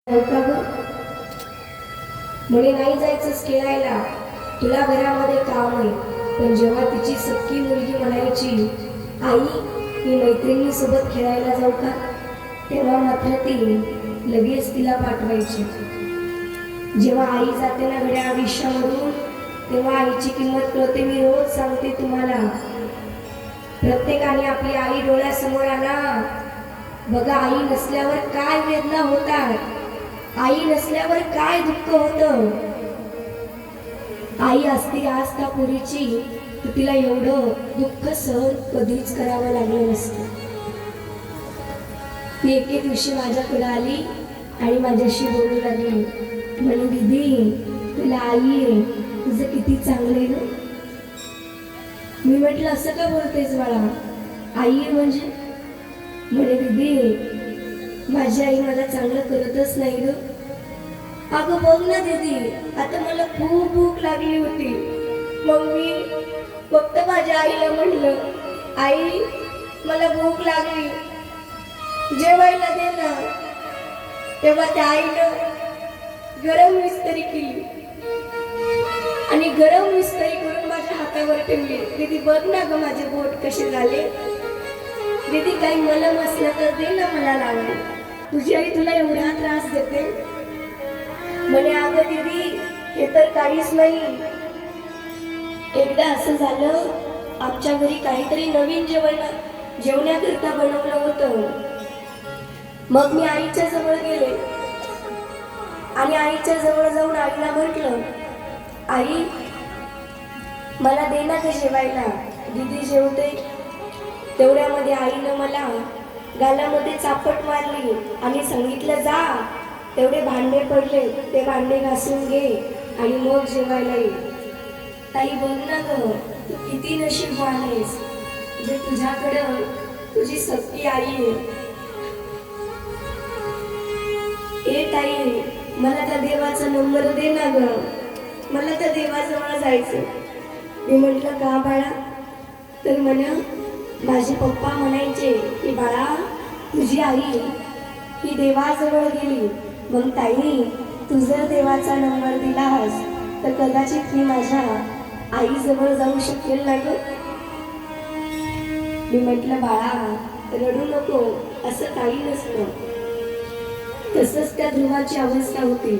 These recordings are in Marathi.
म्हणे नाही जायचंच खेळायला, तुला घरामध्ये काम आहे. पण जेव्हा तिची सख्खी मुलगी म्हणायची, आई मी मैत्रिणीसोबत खेळायला जाऊ का, तेव्हा मात्र ती लगेच तिला पाठवायची. जेव्हा आई जाते ना घड्या आयुष्यामधून, तेव्हा आईची किंमत कळते. मी रोज सांगते तुम्हाला, प्रत्येकाने आपली आई डोळ्यासमोर आणा. बघा, आई नसल्यावर काय वेदना होतात, आई नसल्यावर काय दुःख होतं. आई असती आज त्या पोरीची, तर तिला एवढं दुःख सहन कधीच करावं लागलं नसतं. ती एके दिवशी माझ्याकडे आली आणि माझ्याशी बोलू लागली. म्हणे, दीदी तुला आई आहे, तुझं किती चांगलं आहे ना. मी म्हटलं, असं का बोलतेस बाळा, आई आहे म्हणजे. म्हणे, दीदी माझी आई मला चांगलं करतच नाही ग. अगं बघ ना दीदी, आता मला खूप भूक लागली होती. मग मी फक्त माझ्या आईला म्हणलं, आई मला भूक लागली, जेवायला दे ना. तेव्हा त्या आईनं गरम विस्तरी केली आणि गरम विस्तरी करून माझ्या हातावर ठेवली. दीदी बघ ना ग माझे बोट कसे झाले. दीदी काही मलम असलं तर दे ना मला लावायला, तुझी आई तुला एवढा त्रास देते. म्हणे, अगं दीदी हे तर काहीच नाही. एकदा असं झालं, आमच्या घरी काहीतरी नवीन जेवण्याकरता बनवलं होतं. मग मी आईच्या जवळ गेले आणि आईच्या जवळ जाऊन आईला म्हटलं, आई मला दे ना ग जेवायला, दीदी जेवते. तेवढ्यामध्ये आईनं मला गालामध्ये चापट मारली आणि सांगितलं, जा तेवढे भांडे पडले ते भांडे घासून घे आणि मग जेवायला ये. ताई बघ ना ग, तू किती नशीबवान आहेस, जे तुझ्याकडं तुझी सख्खी आई आहे. ए ताई मला त्या देवाचा नंबर दे ना ग, मला त्या देवाजवळ जायचं. मी म्हटलं, का बाळा. तर म्हणा, माझे पप्पा म्हणायचे की बाळा तुझी आई ही देवाजवळ गेली, मग ताई तू जर देवाचा नंबर दिलास तर कदाचित मी माझ्या आईजवळ जाऊ शकेल ना ग. मी म्हटलं, बाळा रडू नको, असं काही नसतं. तसंच त्या ध्रुवाची अवस्था होती.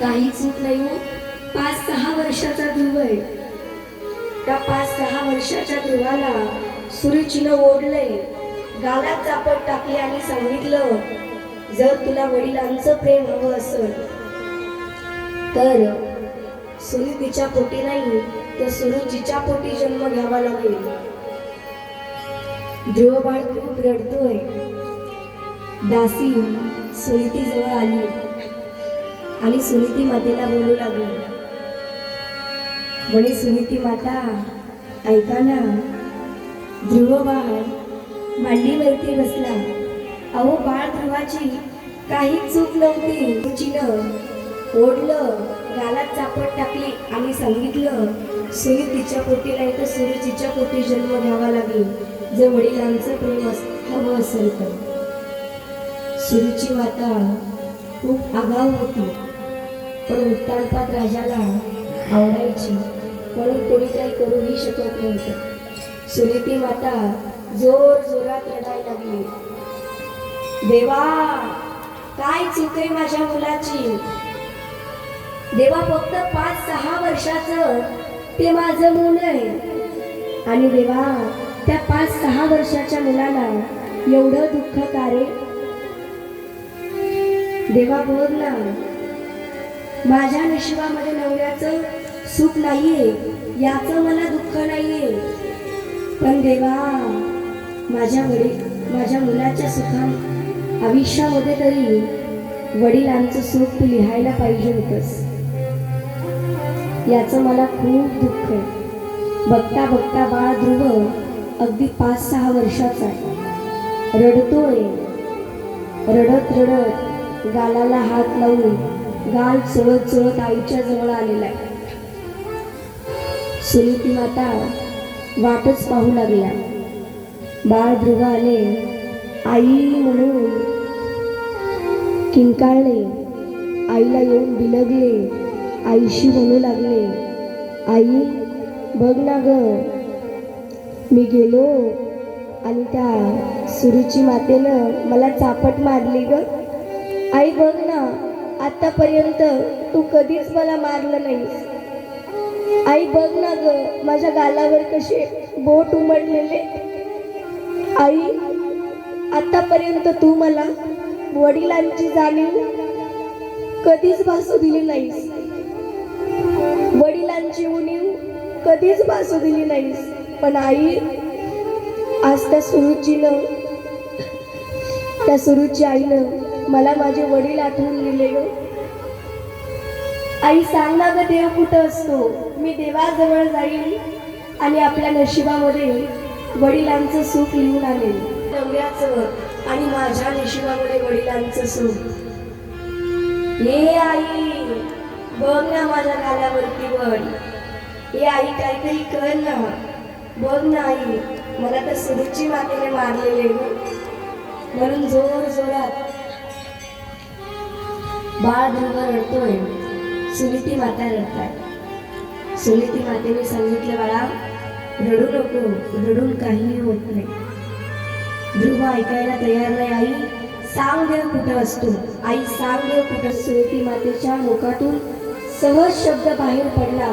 काही चूक नाही हो, 5-6 वर्षाचा ध्रुव आहे. त्या 5-6 वर्षाच्या ध्रुवाला सुरुचीनं ओढलंय, गालात चापट टाकली आणि सांगितलं, जर तुला वडिलांचं प्रेम हवं असेल तर सुरू तिच्या पोटी नाही तर सुरुचीच्या पोटी जन्म घ्यावा लागेल. ध्रुव बाळ खूप रडतोय. दासी सुनीती जवळ आली आणि सुनीती मातेला बोलू लागली. म्हणे, सुनीती माता ऐका ना, ध्रुव बाळ मांडीवरती बसला. अहो बाळ ध्रुवाची काही चूक नव्हती. रुचीनं ओढलं, गालात चापट टाकली आणि सांगितलं, सुनीतीच्या पोटी नाही तर सुरुचीच्या पोटी जन्म घ्यावा लागेल, जर वडिलांचं प्रेम हवं असेल तर. सुरुची माता खूप आगाऊ होती, पण उत्तानपात राजाला आवडायची, म्हणून कोणी काही करूही शकत नव्हतं. सुनीती माता जोर जोरात रडायला लागली. देवा काय चूक आहे माझ्या मुलाची. देवा फक्त 5-6 वर्षाचं ते माझं मूल आहे आणि देवा त्या 5-6 वर्षाच्या मुलाला एवढं दुःख का रे. देवा बघ ना, माझ्या नशिबामध्ये नवऱ्याचं सुख नाहीये, याचं मला दुःख नाहीये. पण देवा माझ्या मुलाच्या आयुष्यामध्ये तरी वडिलांचं सुख तू लिहायला पाहिजे होतंस, याचं मला खूप दुःख आहे. बघता बघता बाळ ध्रुव अगदी 5-6 वर्षाचा आहे. रडतोय. रडत रडत गालाला हात लावून गाल चोळत चोळत आईच्या जवळ आलेला आहे. सुनीती माता वाटच पाहू लागल्या. बाळ ध्रुव आले. आई म्हणून किंकाळले, आईला येऊन बिलगले, आईशी म्हणू लागले, आई बघ ना ग, मी गेलो आणि त्या सुरुची मातेनं मला चापट मारली ग. आई बघ ना, आतापर्यंत तू कधीच मला मारलं नाहीस. आई बघ ना ग, माझ्या गालावर कसे बोट उमटलेले. आई आतापर्यंत तू मला वडिलांची जाणीव कधीच भासू दिली नाहीस, वडिलांची उणीव कधीच भासू दिली नाहीस. पण आई आज त्या सुरुची आईनं मला माझे वडील आठवून दिले ग. आई सांग ना ग, देव कुठं असतो? मी देवाजवळ जाईल आणि आपल्या नशिबामध्ये वडिलांचं सुख लिहून आणेल. नवऱ्याचं आणि माझ्या नशिबामध्ये वडिलांचं सुख. हे आई बघ ना, माझ्या गालावरती वड. हे आई काहीतरी कर ना, बघ ना आई, मला तर सुरुची मातेने मारलेले ग. म्हणून जोर जोरात बाळ ध्रुव रडतोय, सुनीती माता रडताय. सुनीती मातेने सांगितलं, बाळा रडू नको, रडून काहीही होत नाही. ध्रुव ऐकायला तयार नाही. आई सांग देव कुठं असतो, आई सांग देव कुठं. सुनीती मातेच्या मुखातून सहज शब्द बाहेर पडला,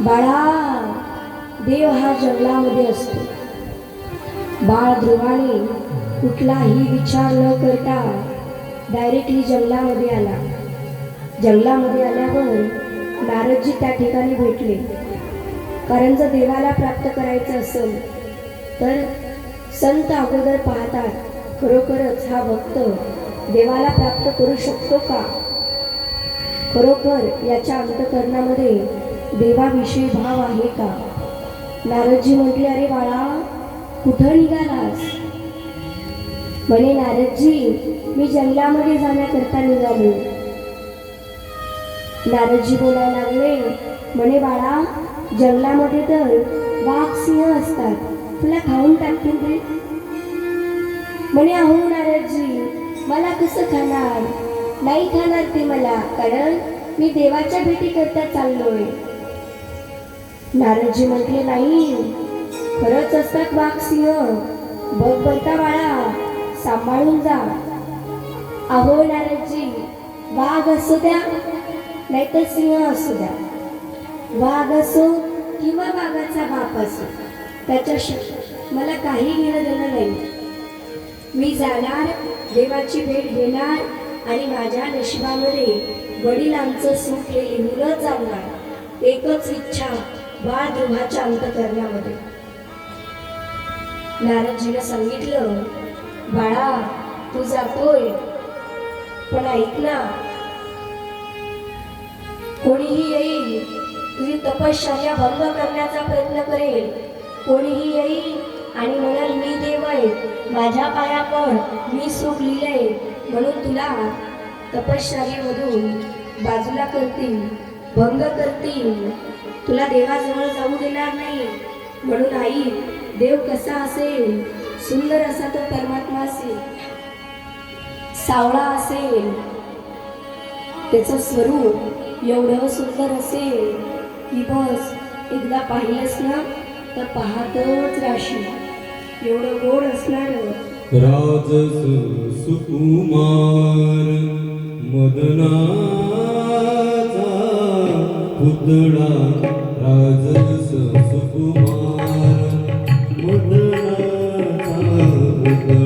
बाळा देव हा जंगलामध्ये असतो. बाळ ध्रुवाने कुठलाही विचार न करता डायरेक्टली जंगलामध्ये आला. जंगलामध्ये आल्यावर नारदजी त्या ठिकाणी भेटले. कारण जर देवाला प्राप्त करायचं असेल तर संत अगोदर पाहतात, खरोखरच हा भक्त देवाला प्राप्त करू शकतो का, खरोखर याच्या अंतःकरणामध्ये देवाविषयी भाव आहे का. नारदजी म्हटले, अरे बाळा कुठं निघालास? म्हणे, नारदजी मी जंगलामध्ये जाण्याकरता निघालो. नारदजी बोलायला लागले, म्हणे बाळा जंगलामध्ये तर वाघ सिंह असतात, तुला खाऊन टाकतील रे. म्हणे, अहो नारदजी मला कसं खाणार? नाही खाणार ते मला, कारण मी देवाच्या भेटी करता चाललोय. नारदजी म्हटले, नाही खरंच असतात वाघ सिंह, बघ बरका बाळा, सांभाळून जा. अहो नारदजी वाघ असू द्या नाहीतर सिंह असू द्या, वाघ असो किंवा वाघाचा बाप असो, त्याच्याशी मला काही घेणं देणं नाही. मी जाणार, देवाची भेट घेणार आणि माझ्या नशिबामध्ये वडिलांचं सुख हे लिहूनच जाणार. एकच इच्छा बाळ ध्रुवाच्या अंतःकरणामध्ये. नारदजीने सांगितलं, बाळा तू जातोय पण ऐक ना, कोणीही येईल तुझी तपश्चर्या भंग करण्याचा प्रयत्न करेल. कोणीही येईल आणि म्हणाल मी देव आहे, माझ्या पाया पड, मी सुख लिहिलंय, म्हणून तुला तपश्चर्येमधून बाजूला करतील, भंग करतील, तुला देवाजवळ जाऊ देणार नाही. म्हणून आई देव कसा असेल? सुंदर असा तो परमात्मा असेल, सावळा असेल, त्याचं स्वरूप एवढं सुंदर असेल की बस एकदा पाहिलंच ना तर पाहतच राहशील, एवढं गोड असणार. राजस सुकुमार मदनाचा पुतळा, राजस